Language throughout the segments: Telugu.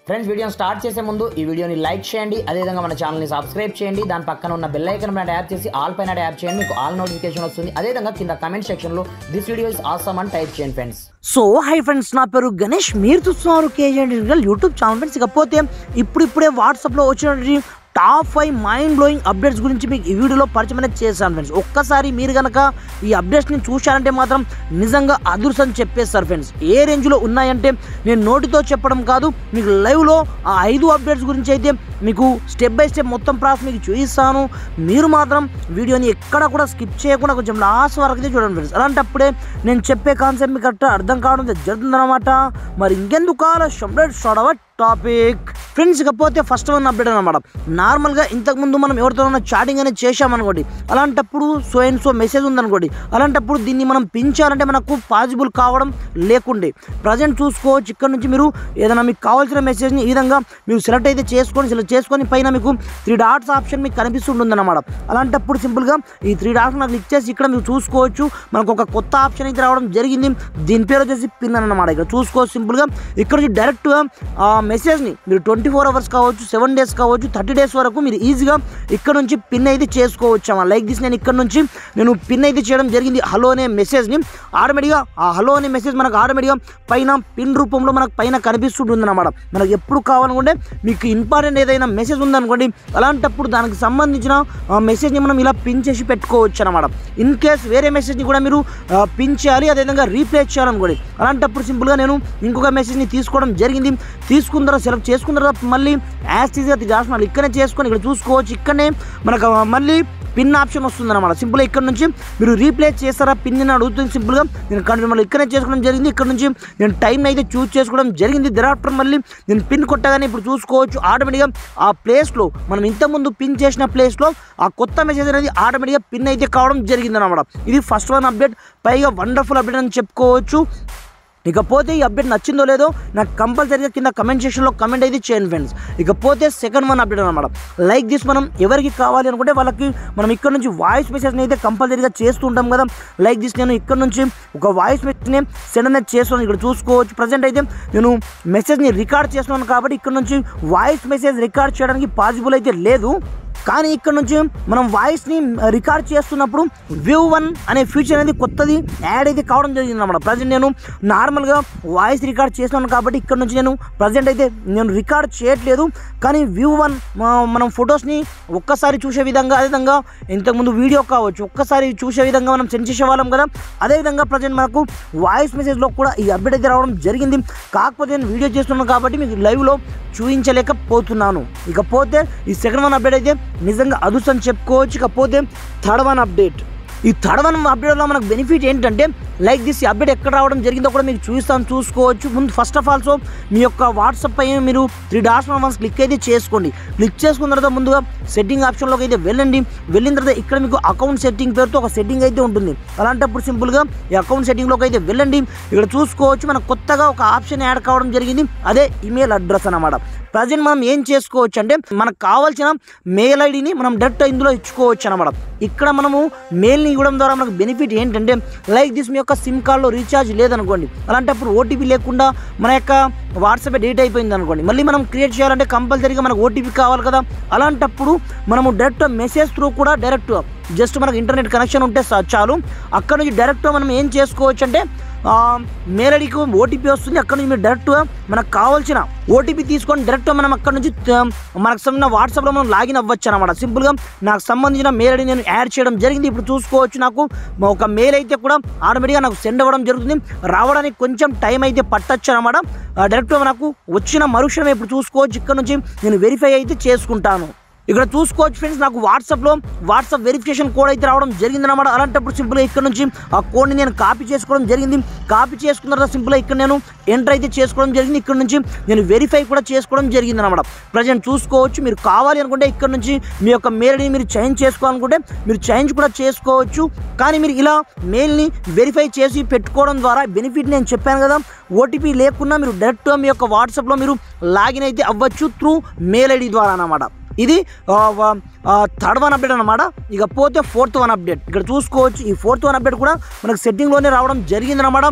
ఫ్రెండ్స్ వీడియోని స్టార్ట్ చేసే ముందు ఈ వీడియోని లైక్ చేయండి, అదేవిధంగా మన ఛానల్ని సబ్స్క్రైబ్ చేయండి. దాని పక్కన ఉన్న బెల్ ఐకాన్ పైన ట్యాప్ చేసి ఆల్ పైన ట్యాప్ చేయండి, మీకు ఆల్ నోటిఫికేషన్ వస్తుంది. అదేవిధంగా కింద కమెంట్ సెక్షన్లో దిస్ వీడియో ఇస్ ఆసమ్ అని టైప్ చేయండి ఫ్రెండ్స్. సో హై ఫ్రెండ్స్, నా పేరు గణేష్, మీరు చూస్తున్నారు కేజీ యూట్యూబ్ ఛానల్ ఫ్రెండ్స్. ఇకపోతే ఇప్పుడే వాట్సాప్లో వచ్చినటువంటి టాప్ 5 మైండ్ బ్లోయింగ్ అప్డేట్స్ గురించి మీకు ఈ వీడియోలో పరిచయం అనేది చేశాను ఫ్రెండ్స్. ఒక్కసారి మీరు కనుక ఈ అప్డేట్స్ని చూశారంటే మాత్రం నిజంగా అదృష్టం చెప్పేస్తారు ఫ్రెండ్స్. ఏ రేంజ్లో ఉన్నాయంటే నేను నోటితో చెప్పడం కాదు, మీకు లైవ్లో ఆ 5 అప్డేట్స్ గురించి అయితే మీకు స్టెప్ బై స్టెప్ మొత్తం ప్రాసెస్ మీకు చూపిస్తాను. మీరు మాత్రం వీడియోని ఎక్కడ కూడా స్కిప్ చేయకుండా కొంచెం లాస్ట్ వరకు అయితే చూడండి ఫ్రెండ్స్. అలాంటప్పుడే నేను చెప్పే కాన్సెప్ట్ మీకు కరెక్ట్ అర్థం కావడం జరుగుతుందన్నమాట. మరి ఇంకెందుకు కావాలో టాపిక్ ఫ్రెండ్స్. ఇకపోతే ఫస్ట్ వన్ అప్డేట్ అనమాట. నార్మల్గా ఇంతకుముందు మనం ఎవరితోనైనా చాటింగ్ అనేది చేశామనుకోండి, అలాంటప్పుడు సో అండ్ సో మెసేజ్ ఉందనుకోండి, అలాంటప్పుడు దీన్ని మనం పించాలంటే మనకు పాసిబుల్ కావడం లేకుండే. ప్రజెంట్ చూసుకోవచ్చు, ఇక్కడ నుంచి మీరు ఏదైనా మీకు కావాల్సిన మెసేజ్ని ఈ విధంగా మీరు సెలెక్ట్ అయితే చేసుకొని పైన మీకు 3 డాట్స్ ఆప్షన్ మీకు కనిపిస్తుంటుంది అనమాట. అలాంటప్పుడు సింపుల్గా ఈ 3 డాట్స్ నాకు క్లిక్ చేసి ఇక్కడ మీరు చూసుకోవచ్చు, మనకు ఒక కొత్త ఆప్షన్ అయితే రావడం జరిగింది. దీని పేరు వచ్చేసి పిన్ అన్నమాట. ఇక్కడ చూసుకోవచ్చు సింపుల్గా ఇక్కడ నుంచి డైరెక్ట్గా మెసేజ్ని మీరు 24 అవర్స్ కావచ్చు, 7 డేస్ కావచ్చు, 30 డేస్ వరకు మీరు ఈజీగా ఇక్కడ నుంచి పిన్ అయితే చేసుకోవచ్చు. లైక్ దిస్ నేను ఇక్కడ నుంచి పిన్ అయితే చేయడం జరిగింది. హలో అనే మెసేజ్ని ఆటోమేటిక్గా ఆ హలో అనే మెసేజ్ మనకు ఆటోమేటిక్గా పైన పిన్ రూపంలో మనకు పైన కనిపిస్తుంటుంది అనమాట. మనకు ఎప్పుడు కావాలనుకుంటే మీకు ఇంపార్టెంట్ ఏదైనా మెసేజ్ ఉందనుకోండి, అలాంటప్పుడు దానికి సంబంధించిన మెసేజ్ని మనం ఇలా పిన్ చేసి పెట్టుకోవచ్చు అనమాట. ఇన్ కేస్ వేరే మెసేజ్ని కూడా మీరు పిన్ చేయాలి, అదేవిధంగా రీప్లేస్ చేయాలనుకోండి, అలాంటప్పుడు సింపుల్గా నేను ఇంకొక మెసేజ్ని తీసుకోవడం జరిగింది. తీసుకున్న తర్వాత సెలెక్ట్ చేసుకున్న తర్వాత మళ్ళీ యాజ్ ఈజీగా రాసినారు ఇక్కడనే చేసుకొని ఇక్కడ చూసుకోవచ్చు. ఇక్కడనే మనకు మళ్ళీ పిన్ ఆప్షన్ వస్తుంది అనమాట. సింపుల్గా ఇక్కడ నుంచి మీరు రీప్లేస్ చేస్తారా పిన్ అని అడుగుతుంది. సింపుల్గా నేను కంటిన్యూ మళ్ళీ ఇక్కడనే చేసుకోవడం జరిగింది. ఇక్కడ నుంచి నేను టైం అయితే చూస్ చేసుకోవడం జరిగింది. దెరాఫ్టర్ మళ్ళీ నేను పిన్ కొట్టగానే ఇప్పుడు చూసుకోవచ్చు ఆటోమేటిక్గా ఆ ప్లేస్లో మనం ఇంతకుముందు పిన్ చేసిన ప్లేస్లో ఆ కొత్త మెసేజ్ అనేది ఆటోమేటిక్గా పిన్ అయితే కావడం జరిగింది అనమాట. ఇది ఫస్ట్ వన్ అప్డేట్, పైగా వండర్ఫుల్ అప్డేట్ అని చెప్పుకోవచ్చు. ఇకపోతే ఈ అప్డేట్ నచ్చిందో లేదో నాకు కంపల్సరీగా కింద కమెంట్ సెక్షన్లో కమెంట్ అయితే చేయండి ఫ్రెండ్స్. ఇకపోతే సెకండ్ వన్ అప్డేట్ అనమాట. లైక్ దిస్ మనం ఎవరికి కావాలి అనుకుంటే వాళ్ళకి మనం ఇక్కడ నుంచి వాయిస్ మెసేజ్ని అయితే కంపల్సరీగా చేస్తూ ఉంటాం కదా. లైక్ దిస్ నేను ఇక్కడ నుంచి ఒక వాయిస్ మెసేజ్ని సెండ్ అనేది చేస్తున్నాను. ఇక్కడ చూసుకోవచ్చు ప్రజెంట్ అయితే నేను మెసేజ్ని రికార్డ్ చేస్తున్నాను కాబట్టి ఇక్కడ నుంచి వాయిస్ మెసేజ్ రికార్డ్ చేయడానికి పాసిబుల్ అయితే లేదు. కానీ ఇక్కడ నుంచి మనం వాయిస్ని రికార్డ్ చేస్తున్నప్పుడు వ్యూ 1 అనే ఫీచర్ అనేది కొత్తది యాడ్ అయితే కావడం జరిగింది అన్నమాట. ప్రజెంట్ నేను నార్మల్గా వాయిస్ రికార్డ్ చేస్తున్నాను కాబట్టి ఇక్కడ నుంచి ప్రజెంట్ అయితే నేను రికార్డ్ చేయట్లేదు. కానీ వ్యూ 1 మనం ఫొటోస్ని ఒక్కసారి చూసే విధంగా, అదేవిధంగా ఇంతకుముందు వీడియో కావచ్చు ఒక్కసారి చూసే విధంగా మనం సెండ్ చేసేవాళ్ళం కదా. అదేవిధంగా ప్రజెంట్ మనకు వాయిస్ మెసేజ్లో కూడా ఈ అప్డేట్ అయితే రావడం జరిగింది. కాకపోతే నేను వీడియో చేస్తున్నాను కాబట్టి మీకు లైవ్లో చూపించలేకపోతున్నాను. ఇకపోతే ఈ సెకండ్ వన్ అప్డేట్ అయితే నిజంగా అదృష్టం చెప్పుకోవచ్చు. ఇకపోతే థర్డ్ వన్ అప్డేట్. ఈ థర్డ్ వన్ అప్డేట్లో మనకు బెనిఫిట్ ఏంటంటే లైక్ దిస్ ఈ అప్డేట్ ఎక్కడ రావడం జరిగిందో కూడా మీకు చూసుకోవచ్చు. ముందు ఫస్ట్ ఆఫ్ ఆల్ మీ యొక్క వాట్సాప్ పై మీరు 3 డాట్స్ వన్స్ క్లిక్ అయితే చేసుకోండి. క్లిక్ చేసుకున్న తర్వాత ముందుగా సెట్టింగ్ ఆప్షన్లోకి అయితే వెళ్ళండి. వెళ్ళిన తర్వాత ఇక్కడ మీకు అకౌంట్ సెట్టింగ్ పేరుతో ఒక సెట్టింగ్ అయితే ఉంటుంది. అలాంటప్పుడు సింపుల్గా ఈ అకౌంట్ సెట్టింగ్లోకి అయితే వెళ్ళండి. ఇక్కడ చూసుకోవచ్చు మనకు కొత్తగా ఒక ఆప్షన్ యాడ్ కావడం జరిగింది, అదే ఈమెయిల్ అడ్రస్ అన్నమాట. ప్రజెంట్ మనం ఏం చేసుకోవచ్చు అంటే మనకు కావాల్సిన మెయిల్ ఐడిని మనం డైరెక్ట్ ఇందులో ఇచ్చుకోవచ్చు అనమాట. ఇక్కడ మనము మెయిల్ని ఇవ్వడం ద్వారా మనకు బెనిఫిట్ ఏంటంటే లైక్ దిస్ మీ యొక్క సిమ్ కార్డ్లో రీఛార్జ్ లేదనుకోండి, అలాంటప్పుడు ఓటీపీ లేకుండా మన యొక్క వాట్సాప్ డేట్ అయిపోయింది అనుకోండి, మళ్ళీ మనం క్రియేట్ చేయాలంటే కంపల్సరీగా మనకు ఓటీపీ కావాలి కదా. అలాంటప్పుడు మనము డైరెక్ట్ మెసేజ్ త్రూ కూడా డైరెక్ట్ జస్ట్ మనకు ఇంటర్నెట్ కనెక్షన్ ఉంటే చాలు, అక్కడ నుంచి డైరెక్ట్ మనం ఏం చేసుకోవచ్చు అంటే మెయిల్ ఐడికి ఓటీపీ వస్తుంది. అక్కడ నుంచి మీరు డైరెక్ట్గా మనకు కావాల్సిన ఓటీపీ తీసుకొని డైరెక్ట్గా మనం అక్కడ నుంచి మనకు సంబంధించిన వాట్సాప్లో మనం లాగిన్ అవ్వచ్చు అనమాట. సింపుల్గా నాకు సంబంధించిన మెయిల్ ఐడి నేను యాడ్ చేయడం జరిగింది. ఇప్పుడు చూసుకోవచ్చు నాకు ఒక మెయిల్ అయితే కూడా ఆటోమేటిక్గా నాకు సెండ్ అవ్వడం జరుగుతుంది. రావడానికి కొంచెం టైం అయితే పట్టచ్చు అనమాట. డైరెక్ట్గా నాకు వచ్చిన మరుక్షణం ఇప్పుడు చూసుకోవచ్చు ఇక్కడ నుంచి నేను వెరిఫై అయితే చేసుకుంటాను. ఇక్కడ చూసుకోవచ్చు ఫ్రెండ్స్ నాకు వాట్సాప్ వెరిఫికేషన్ కోడ్ అయితే రావడం జరిగిందన్నమాట. అలాంటప్పుడు సింపుల్గా ఇక్కడ నుంచి ఆ కోడ్ని నేను కాపీ చేసుకోవడం జరిగింది. కాపీ చేసుకున్న తర్వాత సింపుల్గా ఇక్కడ నేను ఎంటర్ అయితే చేసుకోవడం జరిగింది. ఇక్కడ నుంచి నేను వెరిఫై కూడా చేసుకోవడం జరిగిందన్నమాట. ప్రజెంట్ చూసుకోవచ్చు మీరు కావాలి అనుకుంటే ఇక్కడ నుంచి మీ యొక్క మెయిల్ని మీరు చేంజ్ చేసుకోవాలనుకుంటే మీరు చేంజ్ కూడా చేసుకోవచ్చు. కానీ మీరు ఇలా మెయిల్ని వెరిఫై చేసి పెట్టుకోవడం ద్వారా బెనిఫిట్ నేను చెప్పాను కదా, ఓటీపీ లేకున్నా మీరు డైరెక్ట్గా మీ యొక్క వాట్సాప్లో మీరు లాగిన్ అయితే అవ్వచ్చు త్రూ మెయిల్ ఐడి ద్వారా అన్నమాట. ఇది థర్డ్ వన్ అప్డేట్ అనమాట. ఇకపోతే ఫోర్త్ వన్ అప్డేట్ ఇక్కడ చూసుకోవచ్చు. ఈ ఫోర్త్ వన్ అప్డేట్ కూడా మనకు సెట్టింగ్లోనే రావడం జరిగిందనమాట.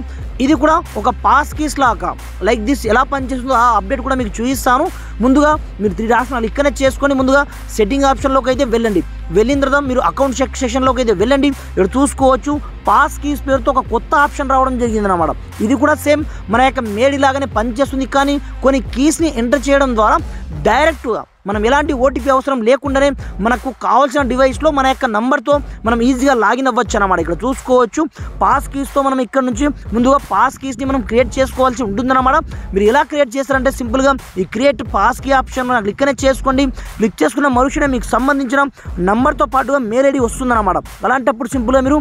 ఇది కూడా ఒక పాస్ కీస్ లాగా లైక్ దిస్ ఎలా పనిచేస్తుందో ఆ అప్డేట్ కూడా మీకు చూపిస్తాను. ముందుగా మీరు 3 డాట్స్ ఇక్కడనే చేసుకొని ముందుగా సెట్టింగ్ ఆప్షన్లోకి అయితే వెళ్ళండి. వెళ్ళిన తర్వాత మీరు అకౌంట్ సెక్షన్లోకి అయితే వెళ్ళండి. ఇక్కడ చూసుకోవచ్చు పాస్ కీస్ పేరుతో ఒక కొత్త ఆప్షన్ రావడం జరిగిందనమాట. ఇది కూడా సేమ్ మన యొక్క మేడి లాగానే పనిచేస్తుంది. కానీ కొన్ని కీస్ని ఎంటర్ చేయడం ద్వారా డైరెక్ట్గా మనం ఎలాంటి ఓటీపీ అవసరం లేకుండానే మనకు కావాల్సిన డివైస్లో మన యొక్క నంబర్తో మనం ఈజీగా లాగిన్ అవ్వచ్చు అన్నమాట. ఇక్కడ చూసుకోవచ్చు పాస్ కీస్తో మనం ఇక్కడ నుంచి ముందుగా పాస్ కీస్ని మనం క్రియేట్ చేసుకోవాల్సి ఉంటుందన్నమాట. మీరు ఎలా క్రియేట్ చేస్తారంటే సింపుల్గా ఈ create pass key option click చేసుకోండి. క్లిక్ చేసుకున్న మరుక్షణమే మీకు సంబంధించిన నంబర్తో పాటుగా మెయిల్ ఐడి వస్తుందన్నమాట. అలాంటప్పుడు సింపుల్గా మీరు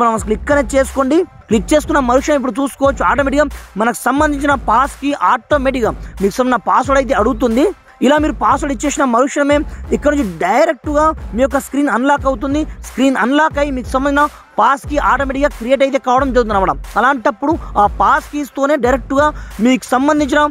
మనం క్లిక్ చేసుకోండి. క్లిక్ చేసుకున్న మరుక్షణం ఇప్పుడు చూసుకోవచ్చు ఆటోమేటిక్గా మనకు సంబంధించిన పాస్కి ఆటోమేటిక్గా మీకు సంబంధించిన పాస్వర్డ్ అయితే అడుగుతుంది. ఇలా మీరు పాస్వర్డ్ ఇచ్చేసిన మరుక్షణమే ఇక్కడ నుంచి డైరెక్ట్గా మీ యొక్క స్క్రీన్ అన్లాక్ అవుతుంది. స్క్రీన్ అన్లాక్ అయ్యి మీకు సంబంధించిన పాస్ కీ ఆటోమేటిక్గా క్రియేట్ అయితే కావడం జరుగుతుంది అన్నమాట. అలాంటప్పుడు ఆ పాస్ కీస్తోనే డైరెక్ట్గా మీకు సంబంధించిన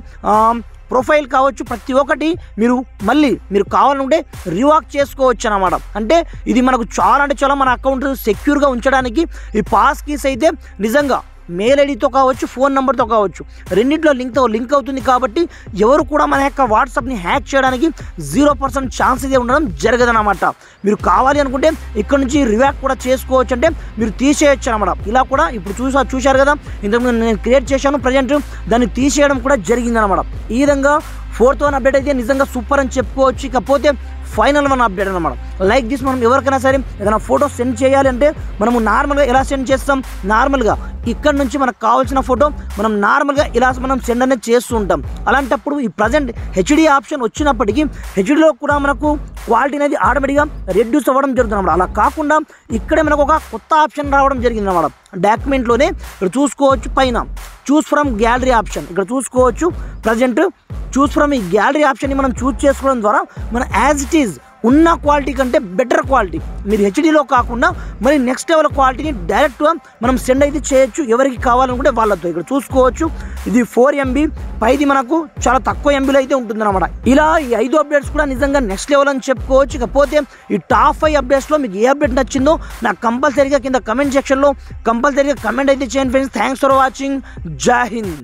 ప్రొఫైల్ కావచ్చు ప్రతి ఒక్కటి మీరు కావాలనుకుంటే రివాక్ చేసుకోవచ్చు అన్నమాట. అంటే ఇది మనకు చాలా మన అకౌంట్ సెక్యూర్గా ఉంచడానికి ఈ పాస్ కీస్ అయితే నిజంగా మెయిల్ ఐడితో కావచ్చు ఫోన్ నెంబర్తో కావచ్చు రెండింటిలో లింక్ అవుతుంది. కాబట్టి ఎవరు కూడా మన యొక్క వాట్సాప్ని హ్యాక్ చేయడానికి 0% ఛాన్స్ అయితే ఉండడం జరగదన్నమాట. మీరు కావాలి అనుకుంటే ఇక్కడ నుంచి రివాక్ కూడా చేసుకోవచ్చు. అంటే మీరు తీసేయచ్చు అనమాట. ఇలా కూడా ఇప్పుడు చూశారు కదా, ఇంతకుముందు నేను క్రియేట్ చేశాను, ప్రజెంట్ దాన్ని తీసేయడం కూడా జరిగిందనమాట. ఈ విధంగా ఫోర్త్ వన్ అప్డేట్ అయితే నిజంగా సూపర్ అని చెప్పుకోవచ్చు. ఇకపోతే ఫైనల్ వన్ అప్డేట్ అనమాట. లైక్ దిస్ మనం ఎవరికైనా సరే ఏదైనా ఫోటో సెండ్ చేయాలి అంటే మనము నార్మల్గా ఎలా సెండ్ చేస్తాం, నార్మల్గా ఇక్కడ నుంచి మనకు కావాల్సిన ఫోటో మనం నార్మల్గా ఇలా మనం సెండ్ అనేది చేస్తూ ఉంటాం. అలాంటప్పుడు ఈ ప్రజెంట్ హెచ్డి ఆప్షన్ వచ్చినప్పటికీ హెచ్డిలో కూడా మనకు క్వాలిటీ అనేది ఆటోమేటిక్గా రెడ్యూస్ అవ్వడం జరుగుతుంది అన్నమాట. అలా కాకుండా ఇక్కడే మనకు ఒక కొత్త ఆప్షన్ రావడం జరిగింది అన్నమాట. డాక్యుమెంట్లోనే ఇక్కడ చూసుకోవచ్చు పైన చూస్ ఫ్రమ్ గ్యాలరీ ఆప్షన్ ఇక్కడ చూసుకోవచ్చు. ప్రజెంట్ చూస్ ఫ్రమ్ ఈ గ్యాలరీ ఆప్షన్ని మనం చూస్ చేసుకోవడం ద్వారా మన యాజ్ ఇట్ ఈజ్ ఉన్న క్వాలిటీ కంటే బెటర్ క్వాలిటీ మీరు హెచ్డీలో కాకుండా మరి నెక్స్ట్ లెవెల్ క్వాలిటీని డైరెక్ట్గా మనం సెండ్ అయితే చేయొచ్చు ఎవరికి కావాలనుకుంటే వాళ్ళతో. ఇక్కడ చూసుకోవచ్చు ఇది 4 MB, పైది మనకు చాలా తక్కువ ఎంబీలో అయితే ఉంటుందన్నమాట. ఇలా ఈ 5 అప్డేట్స్ కూడా నిజంగా నెక్స్ట్ లెవెల్ అని చెప్పుకోవచ్చు. ఇకపోతే ఈ టాప్ 5 అప్డేట్స్లో మీకు ఏ అప్డేట్ నచ్చిందో నాకు కంపల్సరీగా కింద కమెంట్ సెక్షన్లో కంపల్సరీగా కమెంట్ అయితే చేయండి ఫ్రెండ్స్. Thanks for watching. జై హింద్.